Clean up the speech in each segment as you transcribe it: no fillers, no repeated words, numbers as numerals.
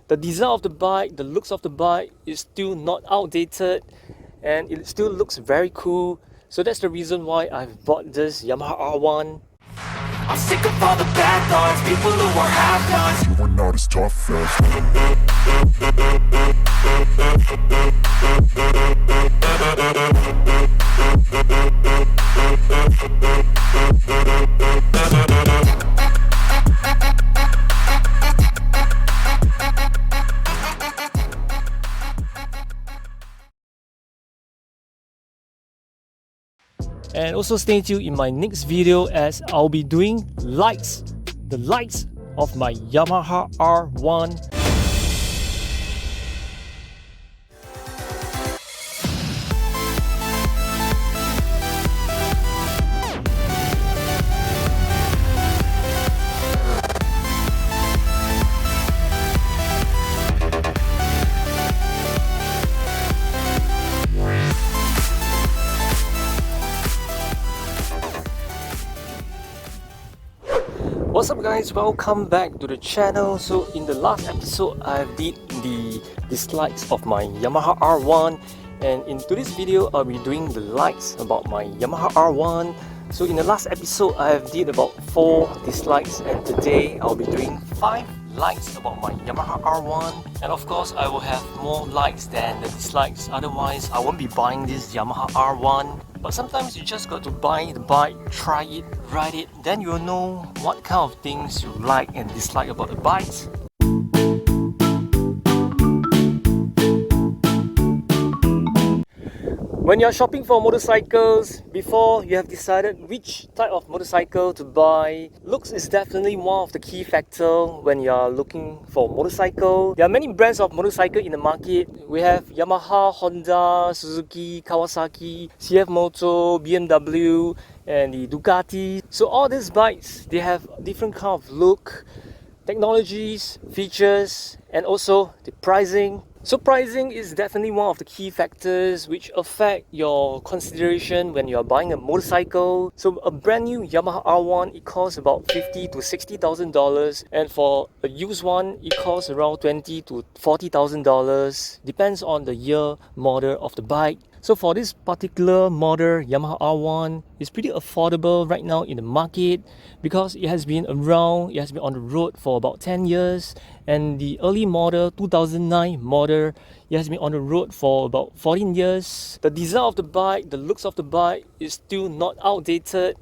The design of the bike, the looks of the bike is still not outdated and it still looks very cool. So that's the reason why I've bought this Yamaha R1. I'm sick of all the bad thoughts, people who are half-nots. You are not as tough as And also stay tuned in my next video as I'll be doing the lights of my Yamaha R1. What's up guys, welcome back to the channel. So in the last episode I did the dislikes of my Yamaha R1, and in today's video I'll be doing the likes about my Yamaha R1. So in the last episode I did about 4 dislikes, and today I'll be doing 5 likes about my Yamaha R1. And of course I will have more likes than the dislikes, otherwise I won't be buying this Yamaha R1. But sometimes you just got to buy the bike, try it, ride it, then you'll know what kind of things you like and dislike about the bikes. When you're shopping for motorcycles, before you have decided which type of motorcycle to buy, looks is definitely one of the key factors when you're looking for a motorcycle. There are many brands of motorcycle in the market. We have Yamaha, Honda, Suzuki, Kawasaki, CF Moto, BMW, and the Ducati. So all these bikes, they have different kind of look, technologies, features, and also the pricing. So pricing is definitely one of the key factors which affect your consideration when you are buying a motorcycle. So a brand new Yamaha R1, it costs about $50,000 to $60,000, and for a used one it costs around $20,000 to $40,000, depends on the year model of the bike. So for this particular model Yamaha R1, it's pretty affordable right now in the market because it has been around, it has been on the road for about 10 years, and the early model 2009 model, it has been on the road for about 14 years. The design of the bike, the looks of the bike is still not outdated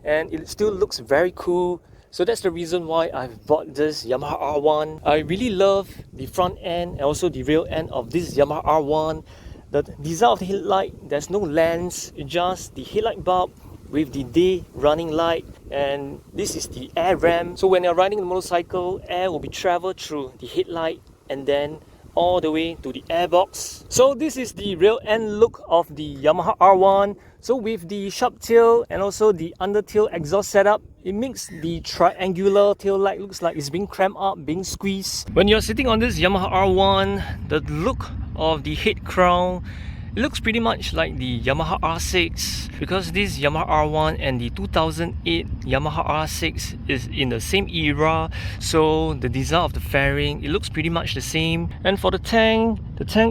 and it still looks very cool. So that's the reason why I've bought this Yamaha R1. I really love the front end and also the rear end of this Yamaha R1. The design of the headlight, there's no lens, it's just the headlight bulb with the day running light, and this is the air ramp. So when you're riding the motorcycle, air will be traveled through the headlight and then all the way to the airbox. So this is the rear end look of the Yamaha R1. So with the sharp tail and also the under tail exhaust setup, it makes the triangular tail light looks like it's being cramped up, being squeezed. When you're sitting on this Yamaha R1, the look of the head crown, it looks pretty much like the Yamaha R6, because this Yamaha R1 and the 2008 Yamaha R6 is in the same era, so the design of the fairing, it looks pretty much the same. And for the tank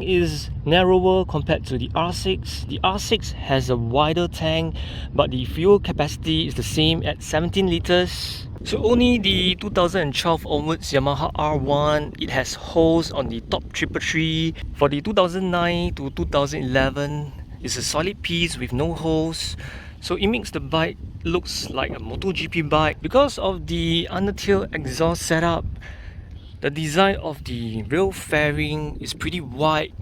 is narrower compared to the R6. The R6 has a wider tank, but the fuel capacity is the same at 17 liters. So only the 2012 onwards Yamaha R1, it has holes on the top 333. For the 2009 to 2011, it's a solid piece with no holes. So it makes the bike looks like a MotoGP bike. Because of the undertail exhaust setup, the design of the rear fairing is pretty wide.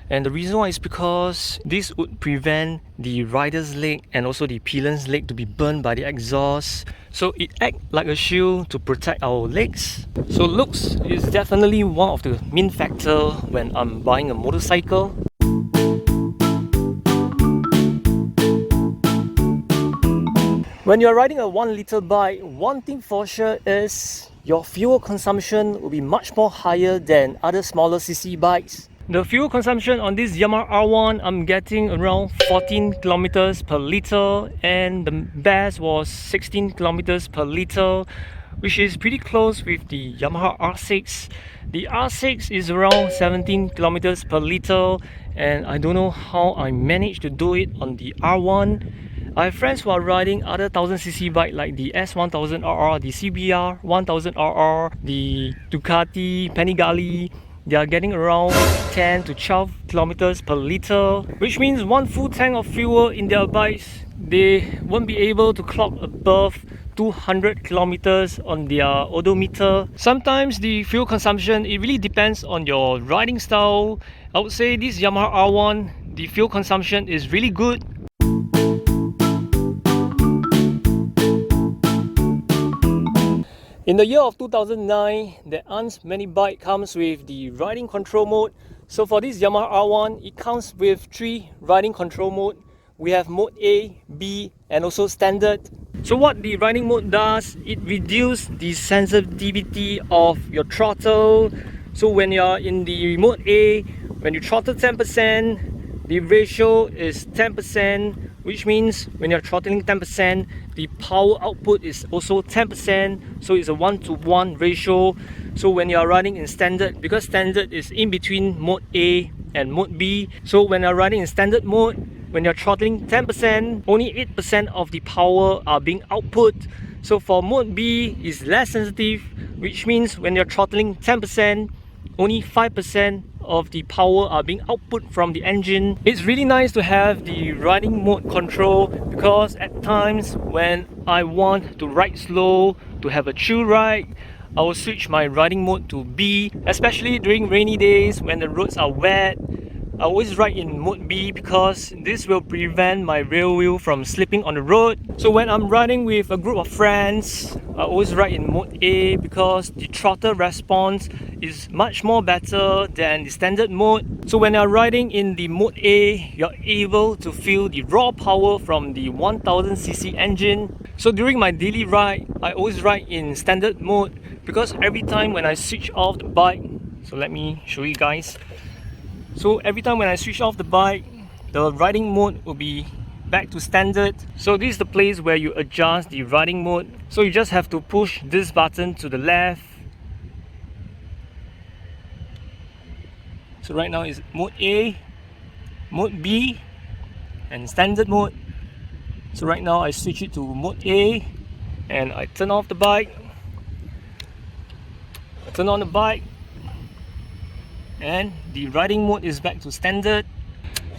And the reason why is because this would prevent the rider's leg and also the pillions leg to be burned by the exhaust. So it acts like a shield to protect our legs. So looks is definitely one of the main factors when I'm buying a motorcycle. When you're riding a 1 liter bike, one thing for sure is your fuel consumption will be much more higher than other smaller cc bikes. The fuel consumption on this Yamaha R1, I'm getting around 14 kilometers per liter, and the best was 16 kilometers per liter, which is pretty close with the Yamaha R6. The R6 is around 17 kilometers per liter, and I don't know how I managed to do it on the R1. I have friends who are riding other 1000cc bike like the S1000RR, the CBR 1000RR, the Ducati Panigale. They are getting around 10 to 12 kilometers per liter, which means one full tank of fuel in their bikes, they won't be able to clock above 200 kilometers on their odometer. Sometimes the fuel consumption, it really depends on your riding style. I would say this Yamaha R1, the fuel consumption is really good. In the year of 2009, there aren't many bikes comes with the riding control mode. So for this Yamaha R1, it comes with 3 riding control mode. We have mode A, B, and also standard. So what the riding mode does, it reduces the sensitivity of your throttle. So when you're in the mode A, when you throttle 10%, the ratio is 10%, which means when you're throttling 10%, the power output is also 10%, so it's a 1-to-1 ratio. So when you're riding in standard, because standard is in between mode A and mode B, so when you're riding in standard mode, when you're throttling 10%, only 8% of the power are being output. So for mode B is less sensitive, which means when you're throttling 10%, only 5% of the power are being output from the engine. It's really nice to have the riding mode control, because at times when I want to ride slow, to have a chill ride, I will switch my riding mode to B, especially during rainy days when the roads are wet. I always ride in mode B because this will prevent my rear wheel from slipping on the road. So when I'm riding with a group of friends, I always ride in mode A because the throttle response is much more better than the standard mode. So when you're riding in the mode A, you're able to feel the raw power from the 1000cc engine. So during my daily ride, I always ride in standard mode because every time when I switch off the bike, so let me show you guys. So every time when I switch off the bike, the riding mode will be back to standard. So this is the place where you adjust the riding mode. So you just have to push this button to the left. So right now is mode A, mode B, and standard mode. So right now I switch it to mode A and I turn off the bike. I turn on the bike, and the riding mode is back to standard.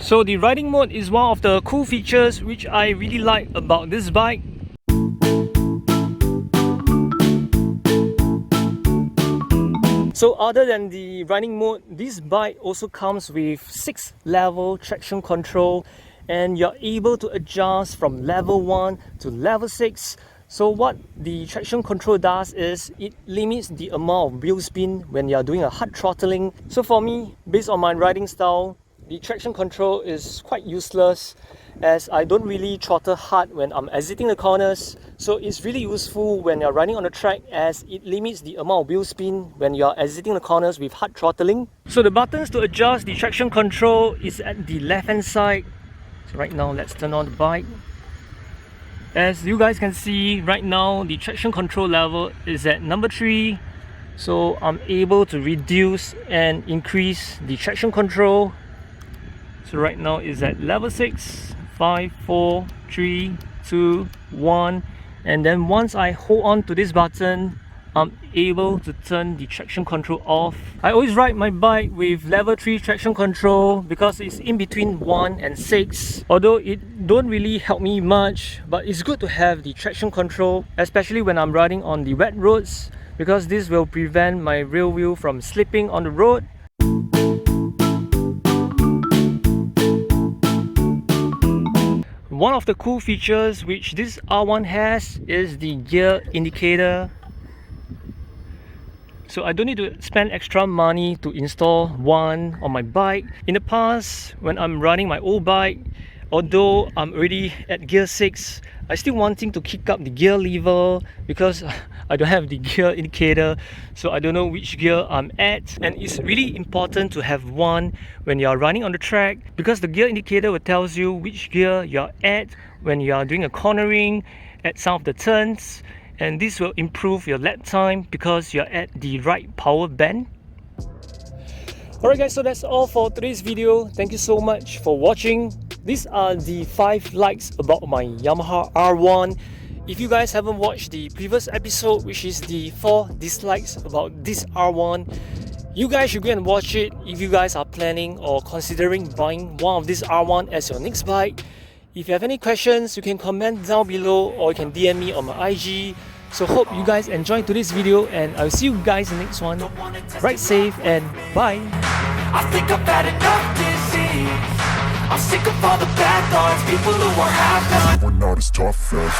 So the riding mode is one of the cool features which I really like about this bike. So other than the riding mode, this bike also comes with 6-level traction control, and you're able to adjust from level 1 to level 6. So what the traction control does is it limits the amount of wheel spin when you're doing a hard throttling. So for me, based on my riding style, the traction control is quite useless as I don't really throttle hard when I'm exiting the corners. So it's really useful when you're riding on the track as it limits the amount of wheel spin when you're exiting the corners with hard throttling. So the buttons to adjust the traction control is at the left hand side. So right now let's turn on the bike. As you guys can see, right now the traction control level is at number 3. So I'm able to reduce and increase the traction control. So right now is at level 6, 5, 4, 3, 2, 1. And then once I hold on to this button, I'm able to turn the traction control off. I always ride my bike with level 3 traction control because it's in between 1 and 6. Although it don't really help me much, but it's good to have the traction control, especially when I'm riding on the wet roads, because this will prevent my rear wheel from slipping on the road. One of the cool features which this R1 has is the gear indicator. So I don't need to spend extra money to install one on my bike. In the past, when I'm riding my old bike, although I'm already at gear 6, I still wanting to kick up the gear lever because I don't have the gear indicator, so I don't know which gear I'm at. And it's really important to have one when you're running on the track, because the gear indicator will tell you which gear you're at when you are doing a cornering, at some of the turns, and this will improve your lap time because you're at the right power band. Alright guys, so that's all for today's video. Thank you so much for watching. These are the 5 likes about my Yamaha R1. If you guys haven't watched the previous episode, which is the 4 dislikes about this R1, you guys should go and watch it if you guys are planning or considering buying one of this R1 as your next bike. If you have any questions, you can comment down below or you can DM me on my IG. So hope you guys enjoyed today's video, and I'll see you guys in the next one. Ride safe and bye! I think I've had enough disease. I'm sick of all the bad thoughts, people who are half-nots. We're not as tough as